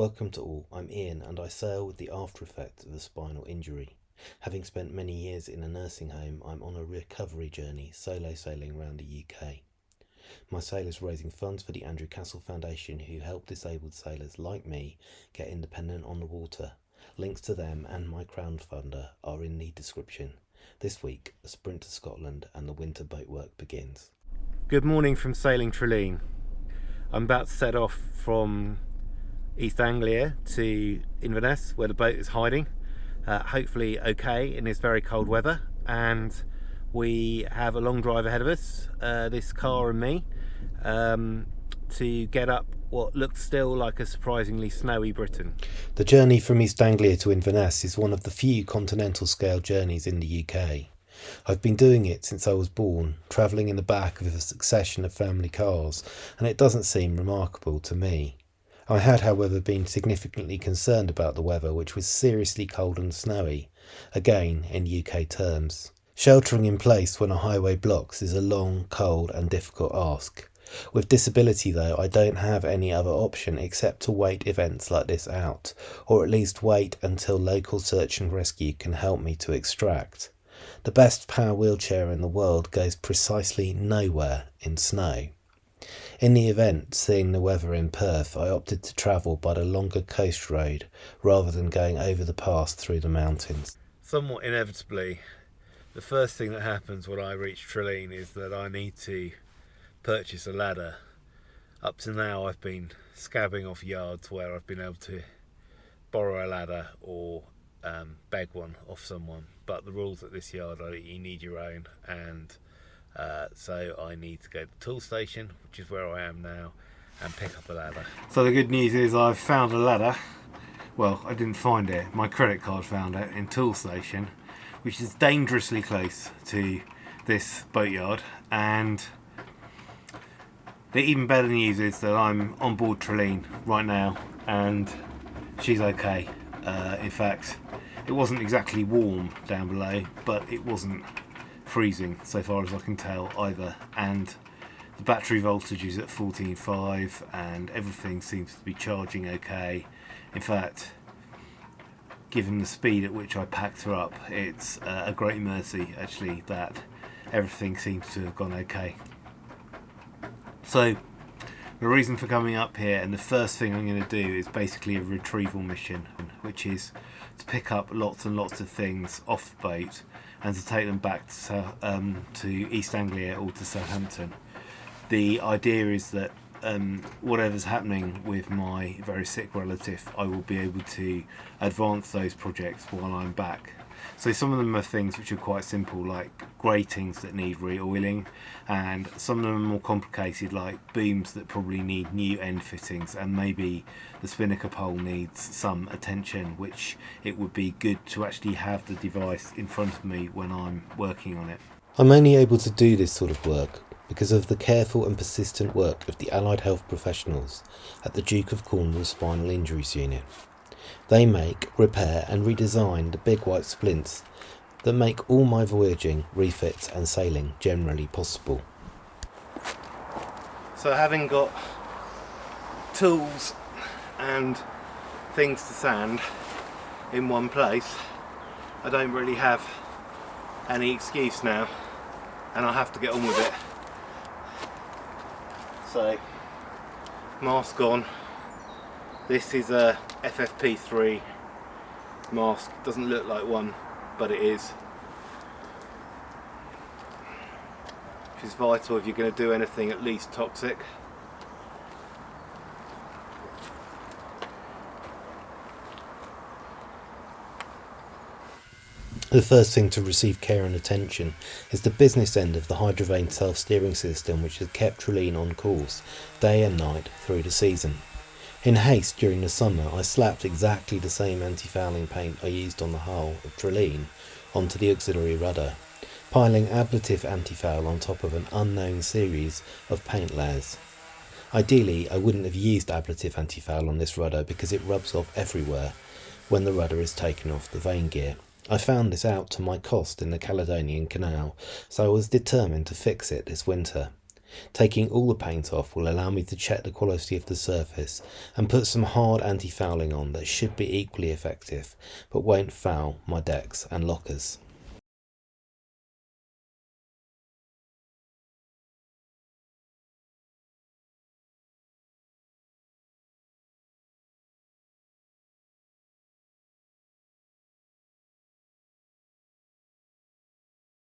Welcome to all, I'm Ian and I sail with the after effects of a spinal injury. Having spent many years in a nursing home, I'm on a recovery journey, solo sailing around the UK. My sail is raising funds for the Andrew Castle Foundation, who help disabled sailors like me get independent on the water. Links to them and my crowdfunder are in the description. This week, a sprint to Scotland and the winter boatwork begins. Good morning from Sailing Trelane. I'm about to set off from East Anglia to Inverness, where the boat is hiding, hopefully okay in this very cold weather, and we have a long drive ahead of us, this car and me, to get up what looks still like a surprisingly snowy Britain. The journey from East Anglia to Inverness is one of the few continental scale journeys in the UK. I've been doing it since I was born, travelling in the back of a succession of family cars, and it doesn't seem remarkable to me. I had, however, been significantly concerned about the weather, which was seriously cold and snowy, again in UK terms. Sheltering in place when a highway blocks is a long, cold and difficult ask. With disability though, I don't have any other option except to wait events like this out, or at least wait until local search and rescue can help me to extract. The best power wheelchair in the world goes precisely nowhere in snow. In the event, seeing the weather in Perth, I opted to travel by the longer coast road rather than going over the pass through the mountains. Somewhat inevitably, the first thing that happens when I reach Trelane is that I need to purchase a ladder. Up to now I've been scabbing off yards where I've been able to borrow a ladder or beg one off someone, but the rules at this yard are that you need your own, and so I need to go to the tool station, which is where I am now, and pick up a ladder. So the good news is I've found a ladder. Well, I didn't find it, my credit card found it in tool station, which is dangerously close to this boatyard, and the even better news is that I'm on board Trelane right now and she's okay. In fact, it wasn't exactly warm down below, but it wasn't freezing so far as I can tell either, and the battery voltage is at 14.5 and everything seems to be charging okay. In fact, given the speed at which I packed her up, it's a great mercy actually that everything seems to have gone okay. So the reason for coming up here, and the first thing I'm going to do, is basically a retrieval mission, which is to pick up lots and lots of things off the boat and to take them back to East Anglia or to Southampton. The idea is that whatever's happening with my very sick relative, I will be able to advance those projects while I'm back. So some of them are things which are quite simple, like gratings that need re-oiling, and some of them are more complicated, like booms that probably need new end fittings, and maybe the spinnaker pole needs some attention, which it would be good to actually have the device in front of me when I'm working on it. I'm only able to do this sort of work because of the careful and persistent work of the allied health professionals at the Duke of Cornwall Spinal Injuries Unit. They make, repair and redesign the big white splints that make all my voyaging, refits and sailing generally possible. So having got tools and things to sand in one place, I don't really have any excuse now, and I have to get on with it. So, mask on. This is a FFP3 mask. Doesn't look like one, but it is. Which is vital if you're going to do anything at least toxic. The first thing to receive care and attention is the business end of the Hydrovane self-steering system, which has kept Trelane on course day and night through the season. In haste during the summer, I slapped exactly the same anti-fouling paint I used on the hull of Trelane onto the auxiliary rudder, piling ablative anti-foul on top of an unknown series of paint layers. Ideally, I wouldn't have used ablative anti-foul on this rudder because it rubs off everywhere when the rudder is taken off the vane gear. I found this out to my cost in the Caledonian Canal, so I was determined to fix it this winter. Taking all the paint off will allow me to check the quality of the surface and put some hard anti-fouling on that should be equally effective but won't foul my decks and lockers.